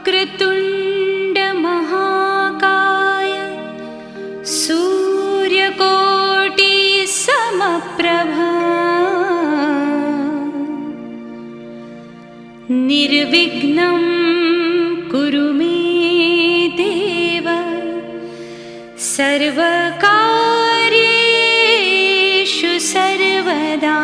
वक्रतुण्ड महाकाय सूर्यकोटि समप्रभा निर्विघ्नं कुरु मे देव सर्वकार्येषु सर्वदा।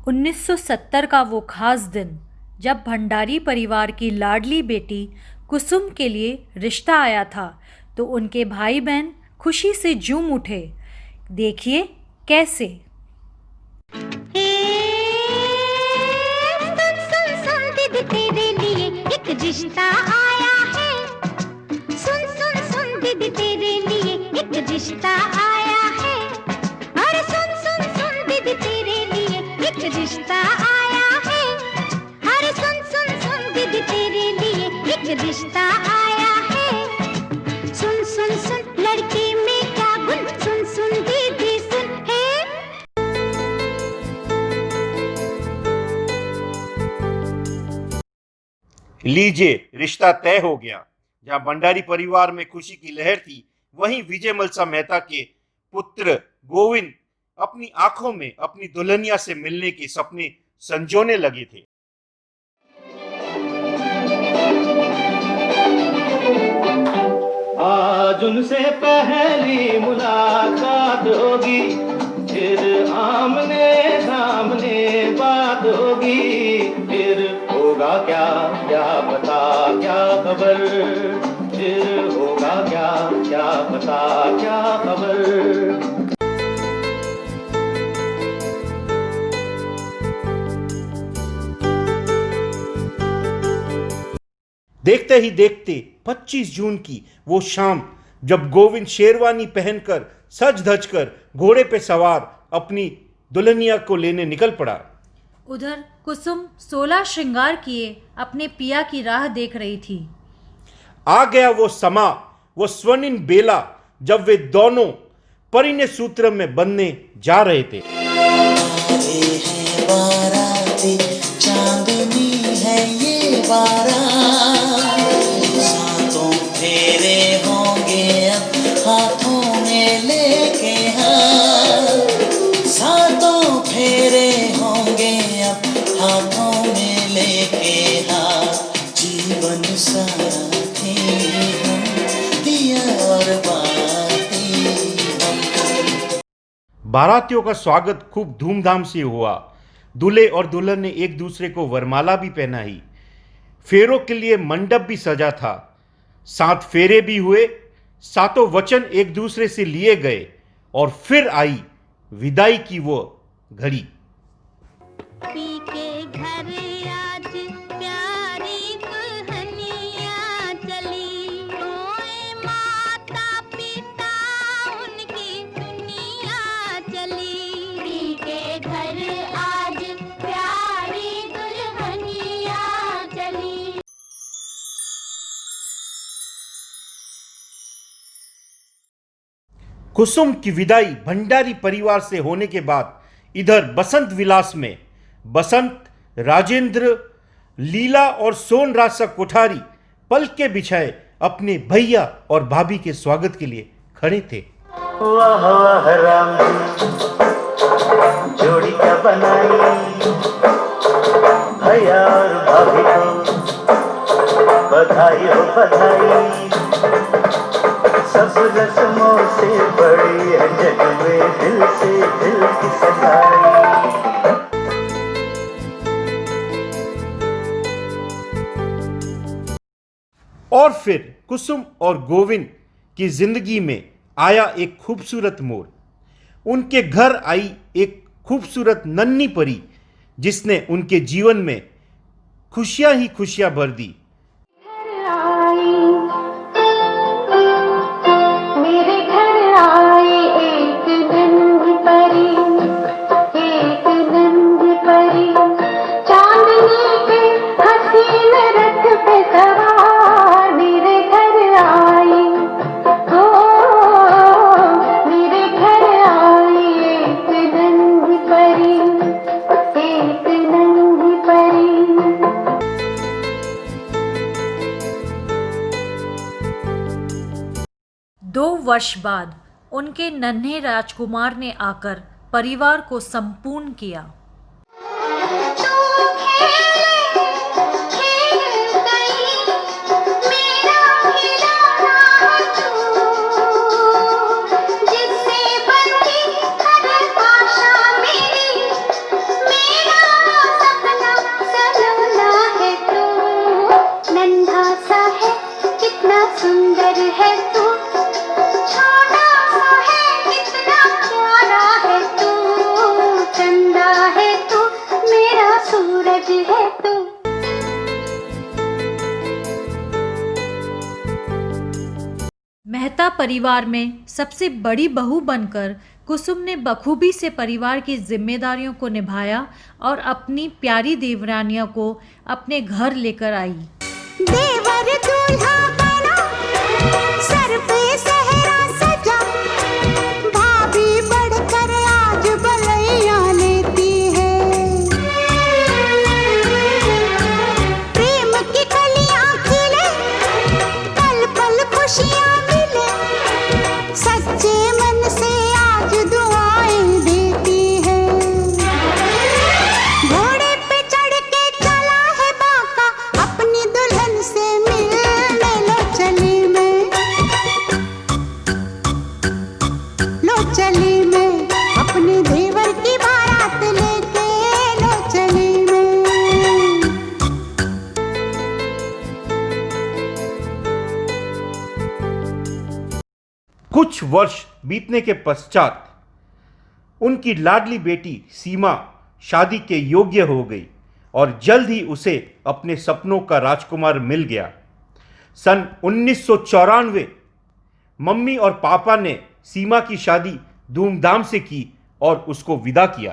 उन्नीस 1970 का वो खास दिन जब भंडारी परिवार की लाडली बेटी कुसुम के लिए रिश्ता आया था तो उनके भाई बहन खुशी से झूम उठे। देखिए कैसे। तेरे लिए एक रिश्ता आया है। सुन सुन सुन दीदी तेरे लिए एक रिश्ता आया है। अरे सुन सुन सुन दीदी तेरे लिए एक रिश्ता आया है। अरे सुन सुन सुन दीदी तेरे लिए एक रिश्ता आया है। सुन सुन सुन लड़के में क्या गुण, सुन सुन दीदी सुन है। लीजिए रिश्ता तय हो गया। जहां भंडारी परिवार में खुशी की लहर थी, वहीं विजय मल्सा मेहता के पुत्र गोविंद अपनी आंखों में अपनी दुल्हनिया से मिलने के सपने संजोने लगे थे। आज उनसे पहली मुलाकात होगी, फिर आमने सामने बात होगी। फिर होगा क्या क्या पता क्या खबर, फिर होगा क्या क्या पता क्या खबर। देखते ही देखते 25 जून की वो शाम जब गोविंद शेरवानी पहनकर सज धज कर घोड़े पे सवार अपनी दुल्हनिया को लेने निकल पड़ा। उधर कुसुम 16 श्रृंगार किए अपने पिया की राह देख रही थी। आ गया वो समा, वो स्वर्णिम बेला जब वे दोनों परिणय सूत्र में बंधने जा रहे थे। बाराती चांदनी है ये बारात, सातों फेरे होंगे अब हाथों में लेके हाथ, सातों फेरे होंगे अब हाथों में लेके हाथ। जीवन साथी हम, दिया और बाती हम। बारातियों का स्वागत खूब धूमधाम से हुआ। दूल्हे और दुल्हन ने एक दूसरे को वरमाला भी पहनाई। फेरों के लिए मंडप भी सजा था। 7 फेरे भी हुए। 7 वचन एक दूसरे से लिए गए और फिर आई विदाई की वो घड़ी। पी के घर आज प्यारी दुल्हनिया चली, रोए माता पिता उनकी दुनिया चली। पी के घर आज प्यारी दुल्हनिया चली। कुसुम की विदाई भंडारी परिवार से होने के बाद इधर बसंत विलास में बसंत, राजेंद्र, लीला और सोनराज सा कोठारी पलके बिछाए अपने भैया और भाभी के स्वागत के लिए खड़े थे। वाह वाह राम जी, जोड़ी क्या बनाई, भैया और भाभी को बधाई हो बधाई। सब रस्मों से बड़ी है जग में दिल से दिल की सगाई। और फिर कुसुम और गोविंद की जिंदगी में आया एक खूबसूरत मोड़। उनके घर आई एक खूबसूरत नन्ही परी जिसने उनके जीवन में खुशियां ही खुशियां भर दी। मेरे घर आई एक नन्ही परी, एक नन्ही परी, चांदनी के हसीन रथ पे सवार मेरे घर आई। हो मेरे घर आई एक नन्ही परी, एक नन्ही परी। 2 वर्ष बाद उनके नन्हे राजकुमार ने आकर परिवार को संपूर्ण किया। नन्हा सा है कितना सुंदर है तू, छोटा सा है कितना प्यारा है तू, चंदा है तू, मेरा सूरज है तू। मेहता परिवार में सबसे बड़ी बहू बनकर कुसुम ने बखूबी से परिवार की जिम्मेदारियों को निभाया और अपनी प्यारी देवरानियों को अपने घर लेकर आई। देवर दूल्हा बना, सर पे सेहरा सजा, भाभी बढ़कर आज बलैया लेती है। प्रेम की कलियां खिले, पल पल खुशियां मिले, सच्चे मन से आज दुआएं देती है। घोड़े पे चढ़ के चला है बाका, अपनी दुल्हन से मिलने लो चली मैं, लो चली मैं, अपने देवर की बारात लेके लो चली मैं। कुछ वर्ष बीतने के पश्चात उनकी लाडली बेटी सीमा शादी के योग्य हो गई और जल्द ही उसे अपने सपनों का राजकुमार मिल गया। सन 1994 मम्मी और पापा ने सीमा की शादी धूमधाम से की और उसको विदा किया।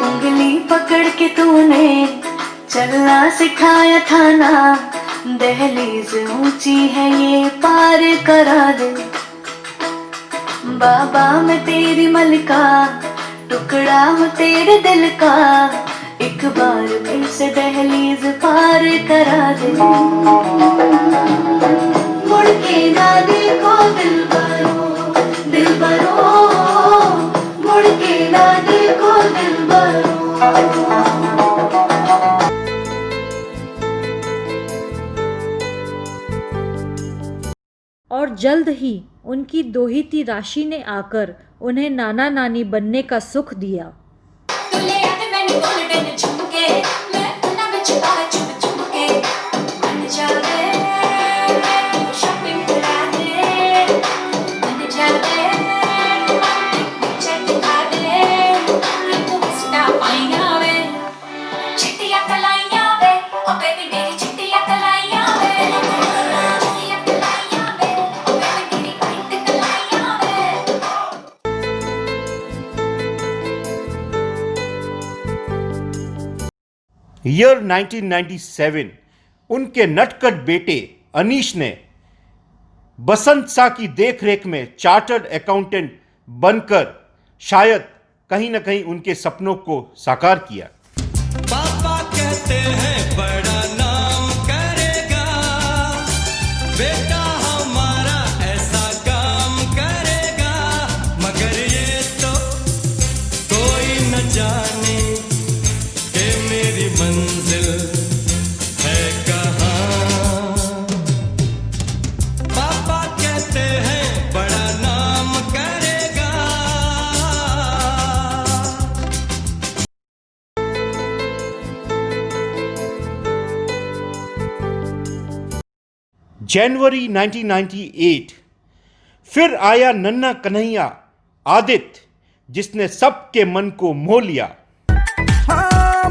उंगली पकड़ के तूने चलना सिखाया था ना, दहलीज ऊंची है ये पार करा दे। बाबा मैं तेरी मलका, टुकड़ा हूँ तेरे दिल का, एक बार फिर से दहलीज पार करा दे। मुड़ के ना देखो दिलबरो, दिलबरो, मुड़ के ना देखो दिलबरो। और जल्द ही उनकी दोहिती राशि ने आकर उन्हें नाना नानी बनने का सुख दिया। ईयर 1997 उनके नटखट बेटे अनीश ने बसंत सा की देखरेख में चार्टर्ड अकाउंटेंट बनकर शायद कहीं ना कहीं उनके सपनों को साकार किया। पापा कहते हैं बड़ा नाम करेगा, बेटा हमारा ऐसा काम करेगा, मगर ये तो कोई न जाने कि मेरी मंजिल है कहाँ। पापा कहते हैं बड़ा नाम करेगा। जनवरी 1998 फिर आया नन्हा कन्हैया आदित्य, जिसने सबके मन को मोह लिया। हाँ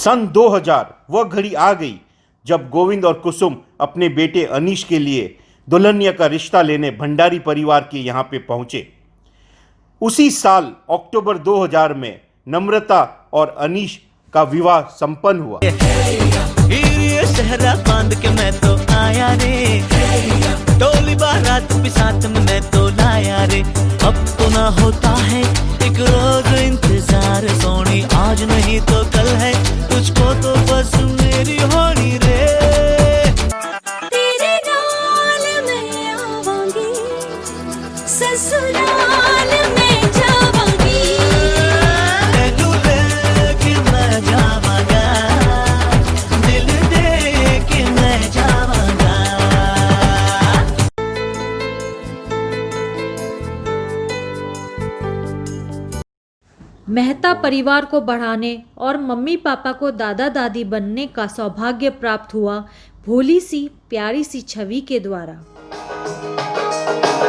सन 2000 वह घड़ी आ गई जब गोविंद और कुसुम अपने बेटे अनीश के लिए दुल्हनिया का रिश्ता लेने भंडारी परिवार के यहाँ पे पहुँचे। उसी साल अक्टूबर 2000 में नम्रता और अनीश का विवाह संपन्न हुआ। ये सहरा बांध के मैं तो आया रे, डोली बारात भी साथ में मैं तो लाया रे। अब तो ना होता है एक रोज इंतजार सोनी, आज नहीं तो कल है, तुझको तो बस मेरी होनी रे। तेरे नाल मैं आवांगी, ससुराल में जावांगी। तेनू लेके मैं जावांगा, दिल दे के मैं जावांगा। मेहता परिवार को बढ़ाने और मम्मी पापा को दादा दादी बनने का सौभाग्य प्राप्त हुआ भोली सी प्यारी सी छवि के द्वारा।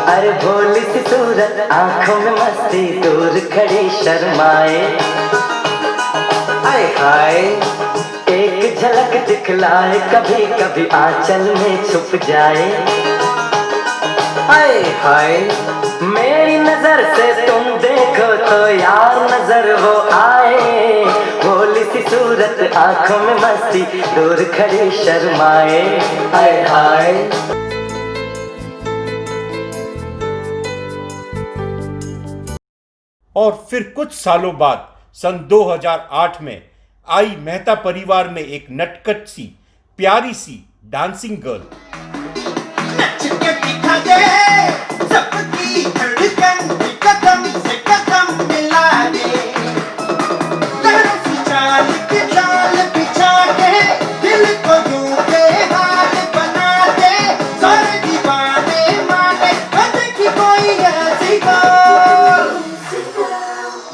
अरे भोली सी सूरत, आंखों में मस्ती, दूर खड़ी शर्माए। हाय हाय एक झलक दिखलाए, कभी कभी आंचल में छुप जाए। हाय हाय मेरी नजर से तुम देखो तो यार नजर वो आए। भोली सी सूरत, आंखों में मस्ती, दूर खड़ी शर्माए। हाय हाय और फिर कुछ सालों बाद सन 2008 में आई मेहता परिवार में एक नटखट सी प्यारी सी डांसिंग गर्ल। नच के दिखा दे सबकी धड़कन, कदम से कदम मिला दे। लहरों की चाल की चाल बिछा के, दिल को यूं बेहाल बना दे। सारे दीवाने माने बन की कोई ऐसी गर्ल,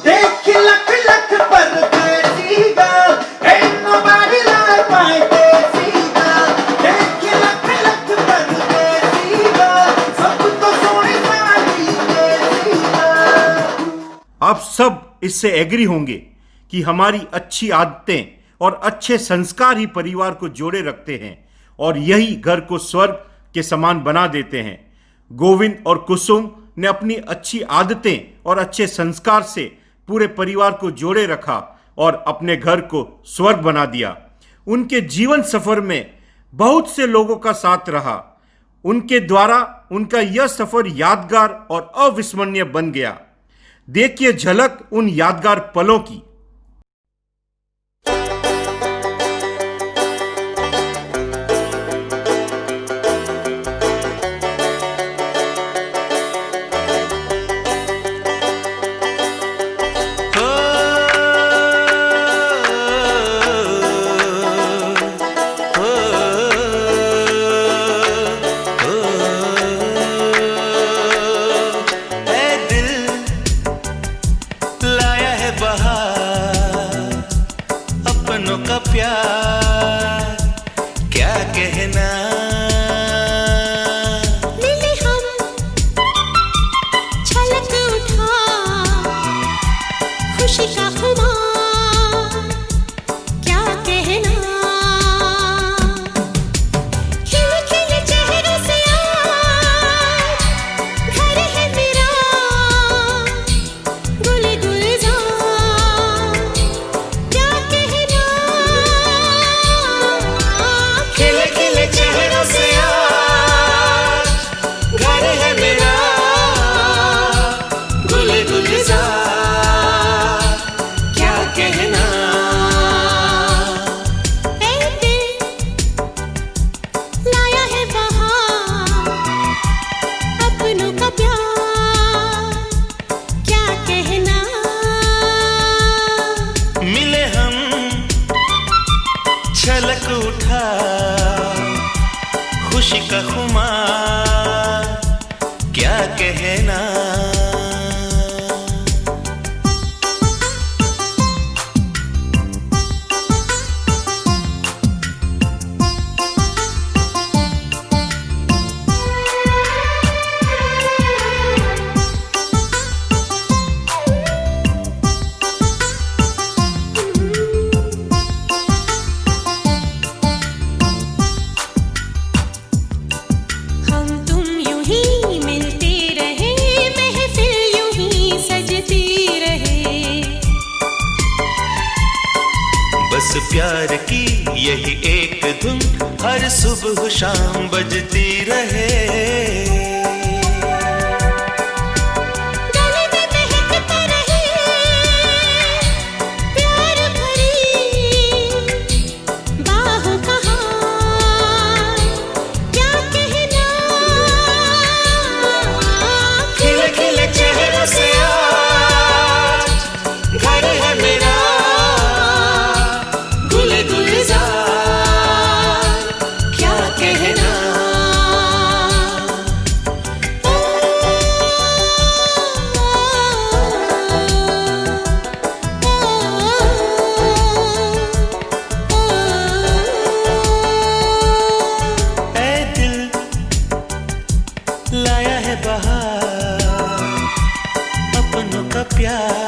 देख लख लख पर कैसी girl, ain't nobody like my देसी गर्ल। देख लख लख पर कैसी गर्ल, सब तो सोनी सारी देसी गर्ल। आप सब इससे एग्री होंगे कि हमारी अच्छी आदतें और अच्छे संस्कार ही परिवार को जोड़े रखते हैं और यही घर को स्वर्ग के समान बना देते हैं। गोविंद और कुसुम ने अपनी अच्छी आदतें और अच्छे संस्कार से पूरे परिवार को जोड़े रखा और अपने घर को स्वर्ग बना दिया। उनके जीवन सफर में बहुत से लोगों का साथ रहा। उनके द्वारा उनका यह सफर यादगार और अविस्मरणीय बन गया। देखिए झलक उन यादगार पलों की। प्यार क्या कहना, मिले हम छलक उठा खुशी का खुमार, क्या कहना। खिले खिले चेहरों से आज घर है मेरा, गुल गुलजार क्या कहना। खिले खिले चेहरों से आज घर है मेरा, गुल गुलजार क्या कहना। ऐ दिल लाया है बहार, अपनों का प्यार क्या कहना। मिले हम छलक उठा खुशी का खुमार क्या कहना। इस प्यार की यही एक धुन हर सुबह शाम बजती रहे। गले में महकता रहे प्यार भरी बाहों का हार, क्या कहना। खिले खिले चेहरों से आज घर है मेरा गुले गुलजार, क्या कहना। ऐ दिल लाया है बहार अपनों का प्यार,